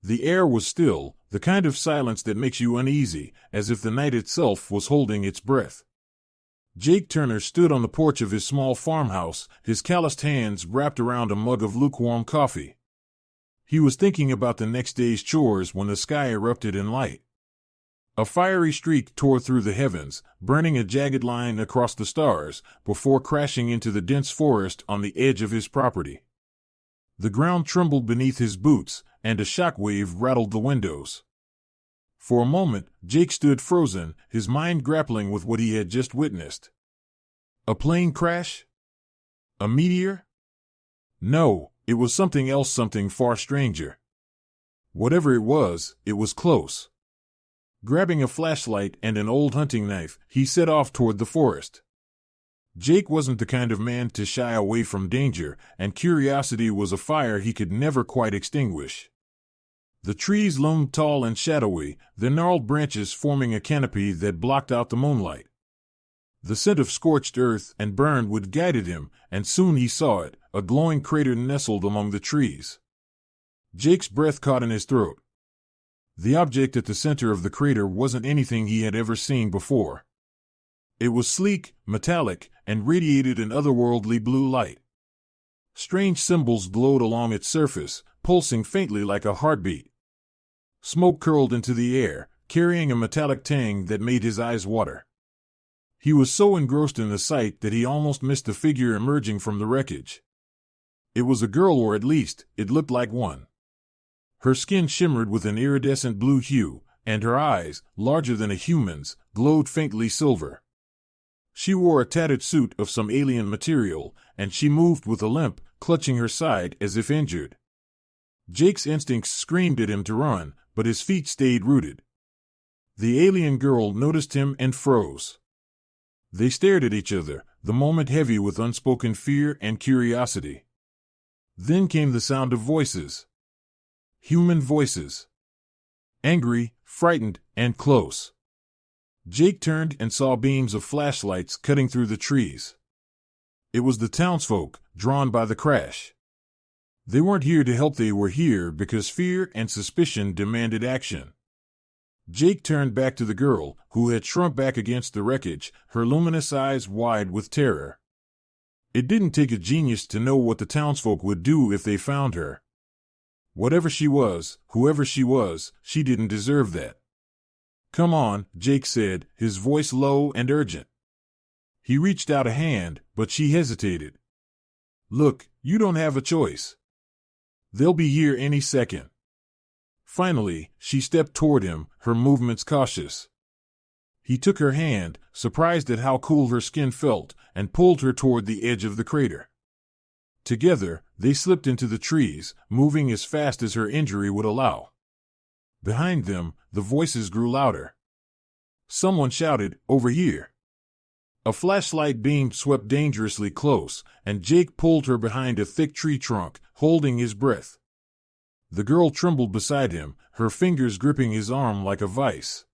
The air was still, the kind of silence that makes you uneasy, as if the night itself was holding its breath. Jake Turner stood on the porch of his small farmhouse, his calloused hands wrapped around a mug of lukewarm coffee. He was thinking about the next day's chores when the sky erupted in light. A fiery streak tore through the heavens, burning a jagged line across the stars, before crashing into the dense forest on the edge of his property. The ground trembled beneath his boots, and a shockwave rattled the windows. For a moment, Jake stood frozen, his mind grappling with what he had just witnessed. A plane crash? A meteor? No, it was something else, something far stranger. Whatever it was close. Grabbing a flashlight and an old hunting knife, he set off toward the forest. Jake wasn't the kind of man to shy away from danger, and curiosity was a fire he could never quite extinguish. The trees loomed tall and shadowy, their gnarled branches forming a canopy that blocked out the moonlight. The scent of scorched earth and burned wood guided him, and soon he saw it, a glowing crater nestled among the trees. Jake's breath caught in his throat. The object at the center of the crater wasn't anything he had ever seen before. It was sleek, metallic, and radiated an otherworldly blue light. Strange symbols glowed along its surface, pulsing faintly like a heartbeat. Smoke curled into the air, carrying a metallic tang that made his eyes water. He was so engrossed in the sight that he almost missed the figure emerging from the wreckage. It was a girl, or at least, it looked like one. Her skin shimmered with an iridescent blue hue, and her eyes, larger than a human's, glowed faintly silver. She wore a tattered suit of some alien material, and she moved with a limp, clutching her side as if injured. Jake's instincts screamed at him to run, but his feet stayed rooted. The alien girl noticed him and froze. They stared at each other, the moment heavy with unspoken fear and curiosity. Then came the sound of voices. Human voices. Angry, frightened, and close. Jake turned and saw beams of flashlights cutting through the trees. It was the townsfolk, drawn by the crash. They weren't here to help, they were here because fear and suspicion demanded action. Jake turned back to the girl, who had shrunk back against the wreckage, her luminous eyes wide with terror. It didn't take a genius to know what the townsfolk would do if they found her. Whatever she was, whoever she was, she didn't deserve that. "Come on," Jake said, his voice low and urgent. He reached out a hand, but she hesitated. "Look, you don't have a choice. They'll be here any second." Finally, she stepped toward him, her movements cautious. He took her hand, surprised at how cool her skin felt, and pulled her toward the edge of the crater. Together, they slipped into the trees, moving as fast as her injury would allow. Behind them, the voices grew louder. Someone shouted, "Over here!" A flashlight beam swept dangerously close, and Jake pulled her behind a thick tree trunk, holding his breath. The girl trembled beside him, her fingers gripping his arm like a vice.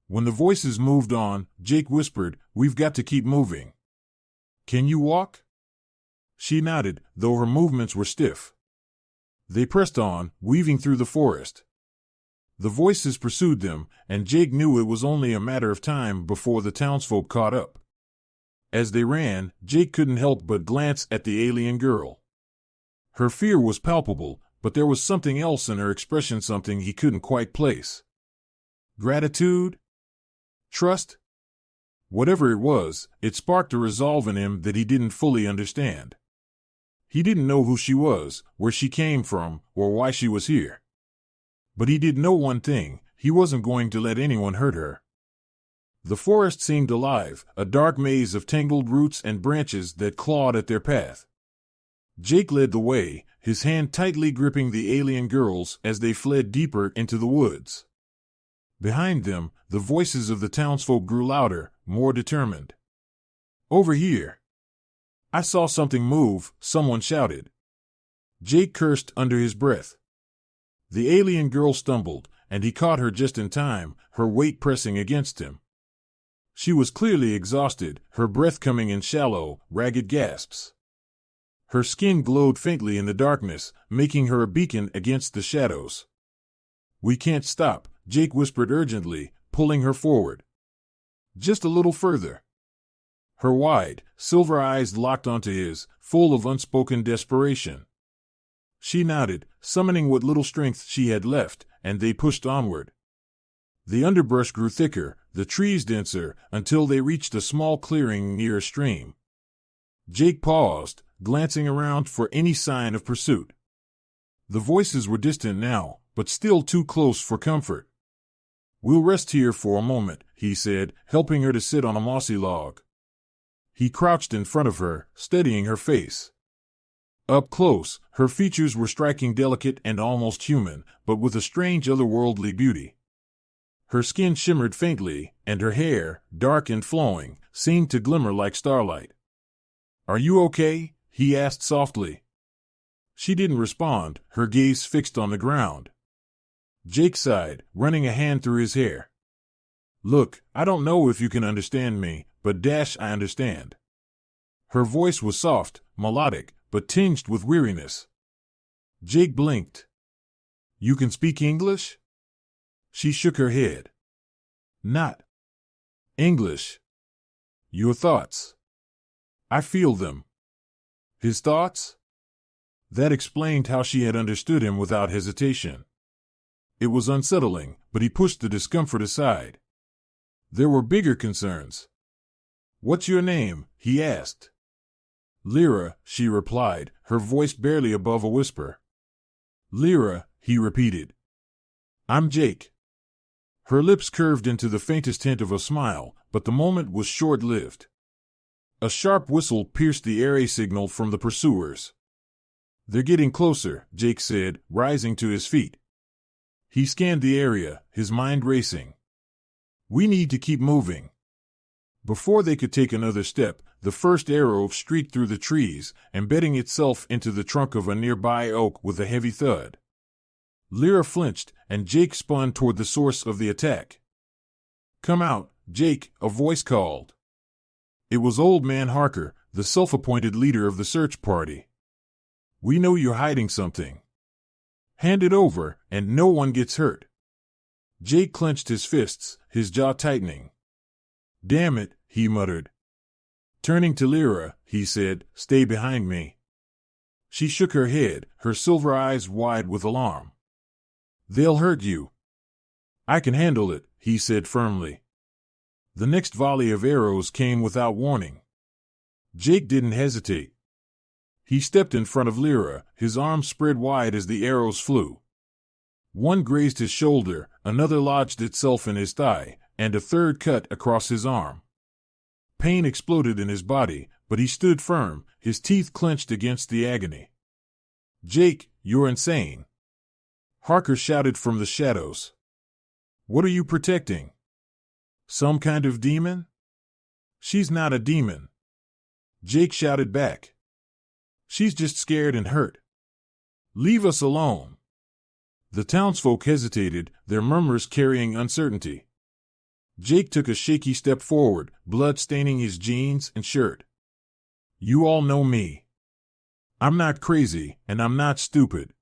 When the voices moved on, Jake whispered, "We've got to keep moving." "Can you walk?" She nodded, though her movements were stiff. They pressed on, weaving through the forest. The voices pursued them, and Jake knew it was only a matter of time before the townsfolk caught up. As they ran, Jake couldn't help but glance at the alien girl. Her fear was palpable, but there was something else in her expression, something he couldn't quite place. Gratitude? Trust? Whatever it was, it sparked a resolve in him that he didn't fully understand. He didn't know who she was, where she came from, or why she was here. But he did know one thing: he wasn't going to let anyone hurt her. The forest seemed alive, a dark maze of tangled roots and branches that clawed at their path. Jake led the way, his hand tightly gripping the alien girls as they fled deeper into the woods. Behind them, the voices of the townsfolk grew louder, more determined. "Over here!" "I saw something move," someone shouted. Jake cursed under his breath. The alien girl stumbled, and he caught her just in time, her weight pressing against him. She was clearly exhausted, her breath coming in shallow, ragged gasps. Her skin glowed faintly in the darkness, making her a beacon against the shadows. We can't stop, Jake whispered urgently, pulling her forward. Just a little further. Her wide, silver eyes locked onto his, full of unspoken desperation. She nodded, summoning what little strength she had left, and they pushed onward. The underbrush grew thicker, the trees denser, until they reached a small clearing near a stream. Jake paused, glancing around for any sign of pursuit. The voices were distant now, but still too close for comfort. We'll rest here for a moment, he said, helping her to sit on a mossy log. He crouched in front of her, steadying her face. Up close, her features were striking, delicate and almost human, but with a strange otherworldly beauty. Her skin shimmered faintly, and her hair, dark and flowing, seemed to glimmer like starlight. "Are you okay?" he asked softly. She didn't respond, her gaze fixed on the ground. Jake sighed, running a hand through his hair. "Look, I don't know if you can understand me, but I understand." Her voice was soft, melodic, but tinged with weariness. Jake blinked. "You can speak English?" She shook her head. "Not English." "Your thoughts?" "I feel them." His thoughts? That explained how she had understood him without hesitation. It was unsettling, but he pushed the discomfort aside. There were bigger concerns. "What's your name?" he asked. "Lyra," she replied, her voice barely above a whisper. "Lyra," he repeated. "I'm Jake." Her lips curved into the faintest hint of a smile, but the moment was short-lived. A sharp whistle pierced the array signal from the pursuers. "They're getting closer," Jake said, rising to his feet. He scanned the area, his mind racing. "We need to keep moving." Before they could take another step, the first arrow streaked through the trees, embedding itself into the trunk of a nearby oak with a heavy thud. Lyra flinched, and Jake spun toward the source of the attack. "Come out, Jake," a voice called. It was Old Man Harker, the self-appointed leader of the search party. "We know you're hiding something. Hand it over, and no one gets hurt." Jake clenched his fists, his jaw tightening. "Damn it," he muttered. Turning to Lyra, he said, "Stay behind me." She shook her head, her silver eyes wide with alarm. "They'll hurt you." "I can handle it," he said firmly. The next volley of arrows came without warning. Jake didn't hesitate. He stepped in front of Lyra, his arms spread wide as the arrows flew. One grazed his shoulder, another lodged itself in his thigh, and a third cut across his arm. Pain exploded in his body, but he stood firm, his teeth clenched against the agony. "Jake, you're insane!" Harker shouted from the shadows. "What are you protecting? Some kind of demon?" "She's not a demon," Jake shouted back. "She's just scared and hurt. Leave us alone." The townsfolk hesitated, their murmurs carrying uncertainty. Jake took a shaky step forward, blood staining his jeans and shirt. "You all know me. I'm not crazy, and I'm not stupid.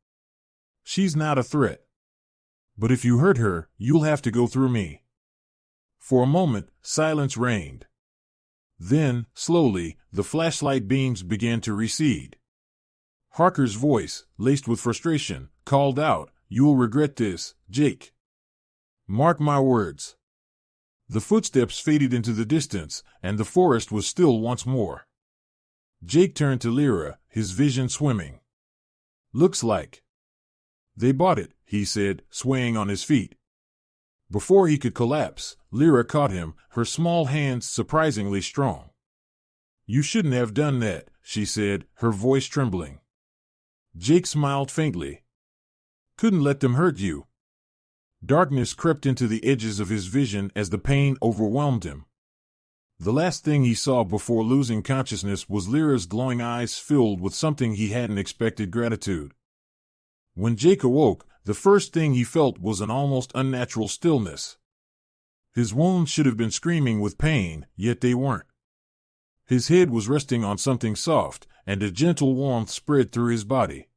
She's not a threat. But if you hurt her, you'll have to go through me." For a moment, silence reigned. Then, slowly, the flashlight beams began to recede. Harker's voice, laced with frustration, called out, "You'll regret this, Jake. Mark my words." The footsteps faded into the distance, and the forest was still once more. Jake turned to Lyra, his vision swimming. "Looks like they bought it," he said, swaying on his feet. Before he could collapse, Lyra caught him, her small hands surprisingly strong. "You shouldn't have done that," she said, her voice trembling. Jake smiled faintly. "Couldn't let them hurt you." Darkness crept into the edges of his vision as the pain overwhelmed him. The last thing he saw before losing consciousness was Lyra's glowing eyes filled with something he hadn't expected: gratitude. When Jake awoke, the first thing he felt was an almost unnatural stillness. His wounds should have been screaming with pain, yet they weren't. His head was resting on something soft, and a gentle warmth spread through his body.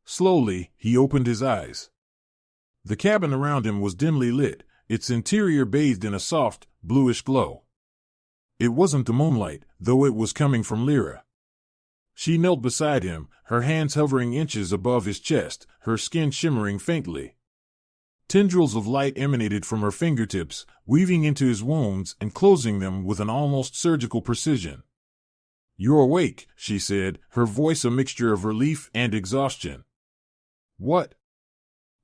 Slowly, he opened his eyes. The cabin around him was dimly lit, its interior bathed in a soft, bluish glow. It wasn't the moonlight, though it was coming from Lyra. She knelt beside him, her hands hovering inches above his chest, her skin shimmering faintly. Tendrils of light emanated from her fingertips, weaving into his wounds and closing them with an almost surgical precision. "You're awake," she said, her voice a mixture of relief and exhaustion. "What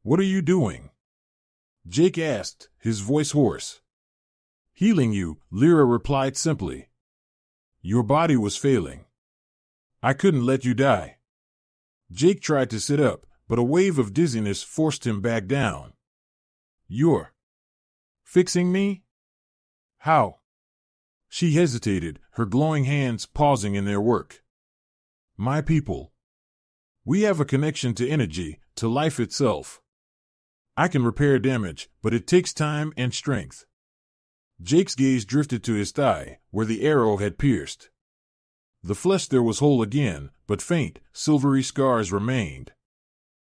are you doing?" Jake asked, his voice hoarse. "Healing you," Lyra replied simply. "Your body was failing. I couldn't let you die." Jake tried to sit up, but a wave of dizziness forced him back down. "You're fixing me? How?" She hesitated, her glowing hands pausing in their work. "My people. We have a connection to energy, to life itself. I can repair damage, but it takes time and strength." Jake's gaze drifted to his thigh, where the arrow had pierced. The flesh there was whole again, but faint, silvery scars remained.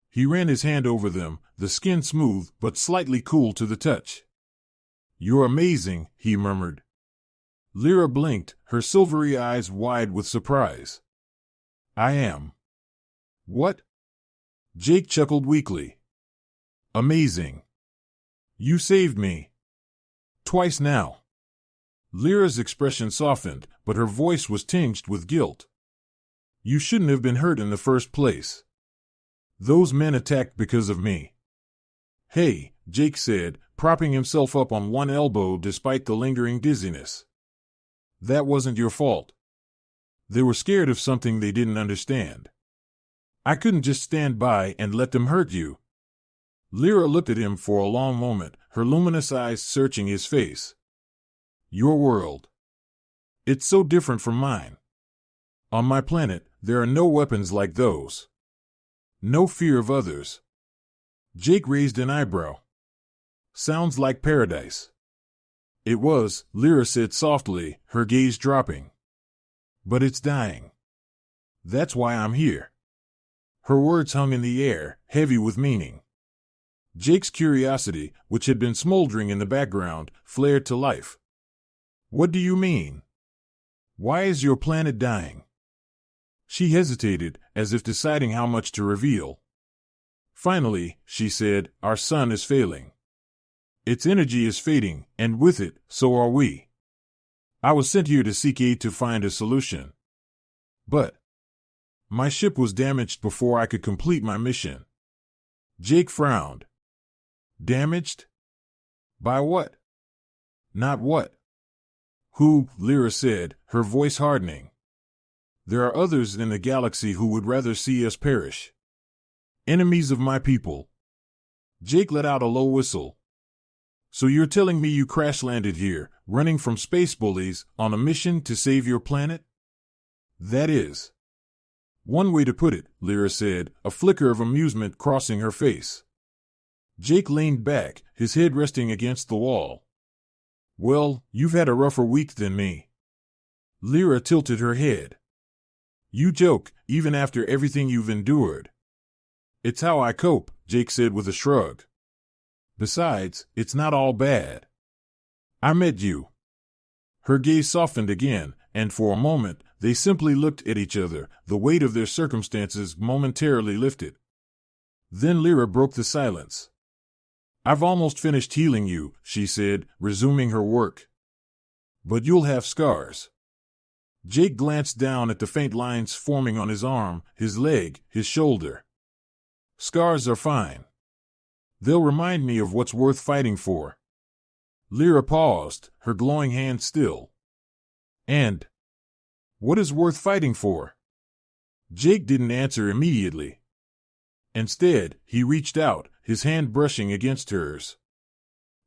He ran his hand over them, the skin smooth but slightly cool to the touch. "You're amazing," he murmured. Lyra blinked, her silvery eyes wide with surprise. "I am." "What?" Jake chuckled weakly. "Amazing. You saved me. Twice now." Lyra's expression softened, but her voice was tinged with guilt. "You shouldn't have been hurt in the first place. Those men attacked because of me." "Hey," Jake said, propping himself up on one elbow despite the lingering dizziness. "That wasn't your fault. They were scared of something they didn't understand. I couldn't just stand by and let them hurt you." Lyra looked at him for a long moment, her luminous eyes searching his face. "Your world. It's so different from mine. On my planet, there are no weapons like those. No fear of others." Jake raised an eyebrow. "Sounds like paradise." "It was," Lyra said softly, her gaze dropping. "But it's dying. That's why I'm here." Her words hung in the air, heavy with meaning. Jake's curiosity, which had been smoldering in the background, flared to life. "What do you mean? Why is your planet dying?" She hesitated, as if deciding how much to reveal. Finally, she said, "Our sun is failing. Its energy is fading, and with it, so are we. I was sent here to seek aid to find a solution. But my ship was damaged before I could complete my mission." Jake frowned. "Damaged? By what?" "Not what. Who," Lyra said, her voice hardening. "There are others in the galaxy who would rather see us perish. Enemies of my people." Jake let out a low whistle. "So you're telling me you crash-landed here, running from space bullies, on a mission to save your planet?" "That is one way to put it," Lyra said, a flicker of amusement crossing her face. Jake leaned back, his head resting against the wall. "Well, you've had a rougher week than me." Lyra tilted her head. "You joke, even after everything you've endured." "It's how I cope," Jake said with a shrug. "Besides, it's not all bad. I met you." Her gaze softened again, and for a moment, they simply looked at each other, the weight of their circumstances momentarily lifted. Then Lyra broke the silence. "I've almost finished healing you," she said, resuming her work. "But you'll have scars." Jake glanced down at the faint lines forming on his arm, his leg, his shoulder. "Scars are fine. They'll remind me of what's worth fighting for." Lyra paused, her glowing hand still. "And what is worth fighting for?" Jake didn't answer immediately. Instead, he reached out, his hand brushing against hers.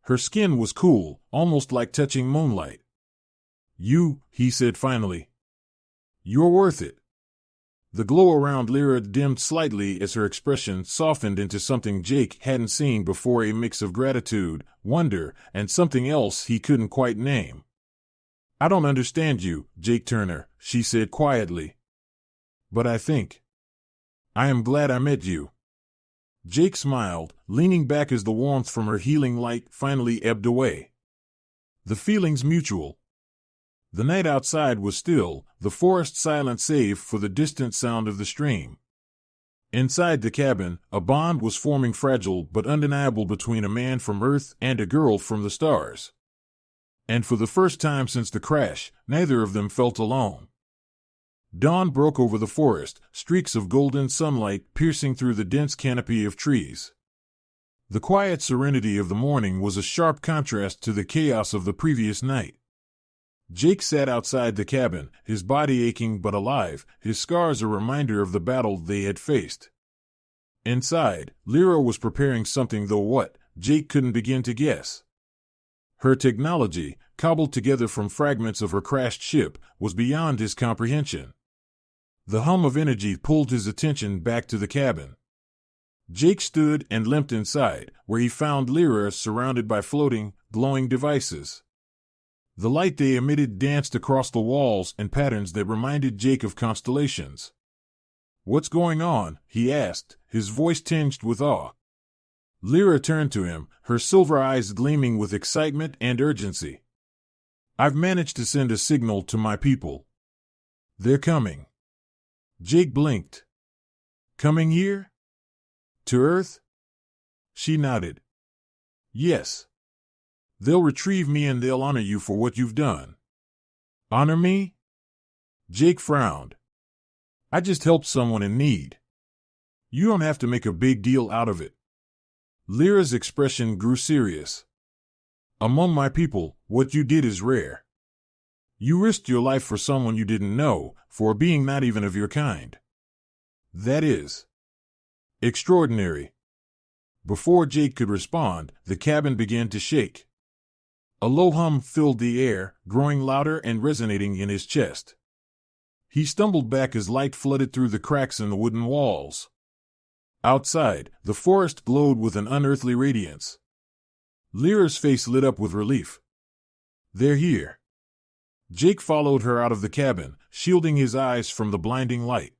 Her skin was cool, almost like touching moonlight. "You," he said finally. "You're worth it." The glow around Lyra dimmed slightly as her expression softened into something Jake hadn't seen before, a mix of gratitude, wonder, and something else he couldn't quite name. "I don't understand you, Jake Turner," she said quietly. "But I am glad I met you." Jake smiled, leaning back as the warmth from her healing light finally ebbed away. The feeling's mutual. The night outside was still, the forest silent save for the distant sound of the stream. Inside the cabin, a bond was forming, fragile but undeniable, between a man from Earth and a girl from the stars. And for the first time since the crash, neither of them felt alone. Dawn broke over the forest, streaks of golden sunlight piercing through the dense canopy of trees. The quiet serenity of the morning was a sharp contrast to the chaos of the previous night. Jake sat outside the cabin, his body aching but alive, his scars a reminder of the battle they had faced. Inside, Lyra was preparing something, though what, Jake couldn't begin to guess. Her technology, cobbled together from fragments of her crashed ship, was beyond his comprehension. The hum of energy pulled his attention back to the cabin. Jake stood and limped inside, where he found Lyra surrounded by floating, glowing devices. The light they emitted danced across the walls in patterns that reminded Jake of constellations. "What's going on?" he asked, his voice tinged with awe. Lyra turned to him, her silver eyes gleaming with excitement and urgency. "I've managed to send a signal to my people. They're coming." Jake blinked. "Coming here? To Earth?" She nodded. "Yes. They'll retrieve me and they'll honor you for what you've done." "Honor me?" Jake frowned. "I just helped someone in need. You don't have to make a big deal out of it." Lyra's expression grew serious. "Among my people, what you did is rare. You risked your life for someone you didn't know, for a being not even of your kind. That is extraordinary." Before Jake could respond, the cabin began to shake. A low hum filled the air, growing louder and resonating in his chest. He stumbled back as light flooded through the cracks in the wooden walls. Outside, the forest glowed with an unearthly radiance. Lyra's face lit up with relief. "They're here." Jake followed her out of the cabin, shielding his eyes from the blinding light.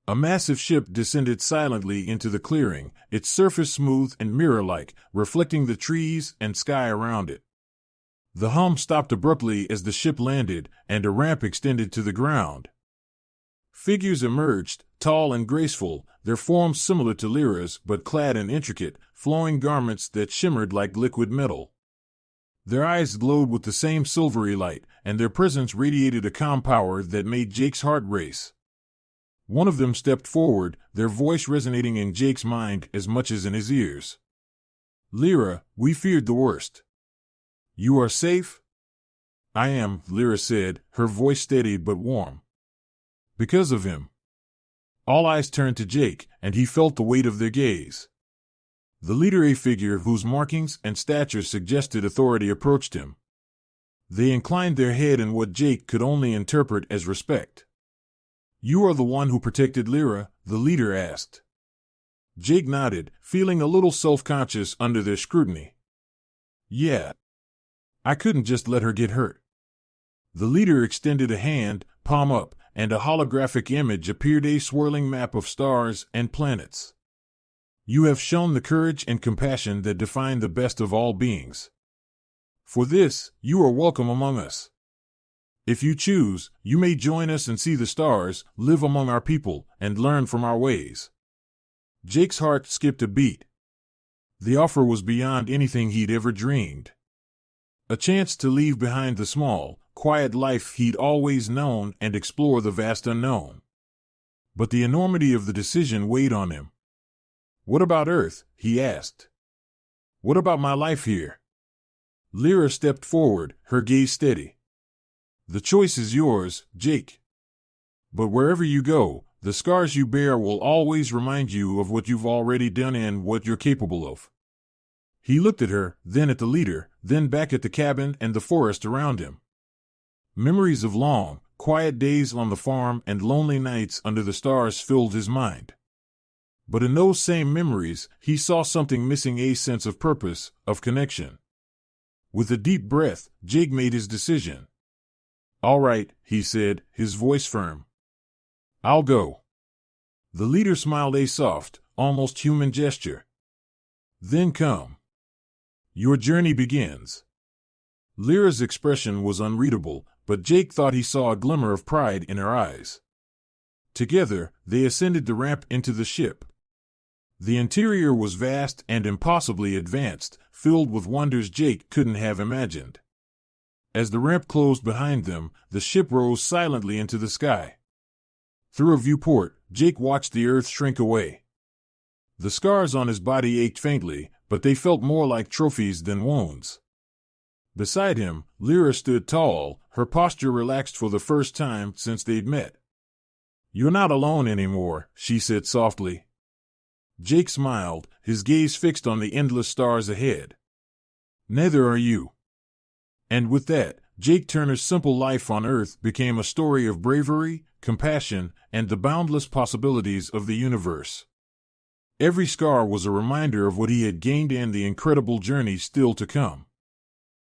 A massive ship descended silently into the clearing, its surface smooth and mirror-like, reflecting the trees and sky around it. The hum stopped abruptly as the ship landed, and a ramp extended to the ground. Figures emerged, tall and graceful, their forms similar to Lyra's but clad in intricate, flowing garments that shimmered like liquid metal. Their eyes glowed with the same silvery light, and their presence radiated a calm power that made Jake's heart race. One of them stepped forward, their voice resonating in Jake's mind as much as in his ears. "Lyra, we feared the worst. You are safe?" "I am," Lyra said, her voice steady but warm. "Because of him." All eyes turned to Jake, and he felt the weight of their gaze. The leader, a figure whose markings and stature suggested authority, approached him. They inclined their head in what Jake could only interpret as respect. "You are the one who protected Lyra?" the leader asked. Jake nodded, feeling a little self-conscious under their scrutiny. "Yeah. I couldn't just let her get hurt." The leader extended a hand, palm up, and a holographic image appeared, a swirling map of stars and planets. "You have shown the courage and compassion that define the best of all beings. For this, you are welcome among us. If you choose, you may join us and see the stars, live among our people, and learn from our ways." Jake's heart skipped a beat. The offer was beyond anything he'd ever dreamed. A chance to leave behind the small, quiet life he'd always known and explore the vast unknown. But the enormity of the decision weighed on him. "What about Earth?" he asked. "What about my life here?" Lyra stepped forward, her gaze steady. "The choice is yours, Jake. But wherever you go, the scars you bear will always remind you of what you've already done and what you're capable of." He looked at her, then at the leader, then back at the cabin and the forest around him. Memories of long, quiet days on the farm and lonely nights under the stars filled his mind. But in those same memories, he saw something missing, a sense of purpose, of connection. With a deep breath, Jake made his decision. "All right," he said, his voice firm. "I'll go." The leader smiled, a soft, almost human gesture. Then come. Your journey begins. Lyra's expression was unreadable, but Jake thought he saw a glimmer of pride in her eyes. Together, they ascended the ramp into the ship. The interior was vast and impossibly advanced, filled with wonders Jake couldn't have imagined. As the ramp closed behind them, the ship rose silently into the sky. Through a viewport, Jake watched the earth shrink away. The scars on his body ached faintly, but they felt more like trophies than wounds. Beside him, Lyra stood tall, her posture relaxed for the first time since they'd met. "You're not alone anymore," she said softly. Jake smiled, his gaze fixed on the endless stars ahead. "Neither are you." And with that, Jake Turner's simple life on Earth became a story of bravery, compassion, and the boundless possibilities of the universe. Every scar was a reminder of what he had gained and the incredible journey still to come.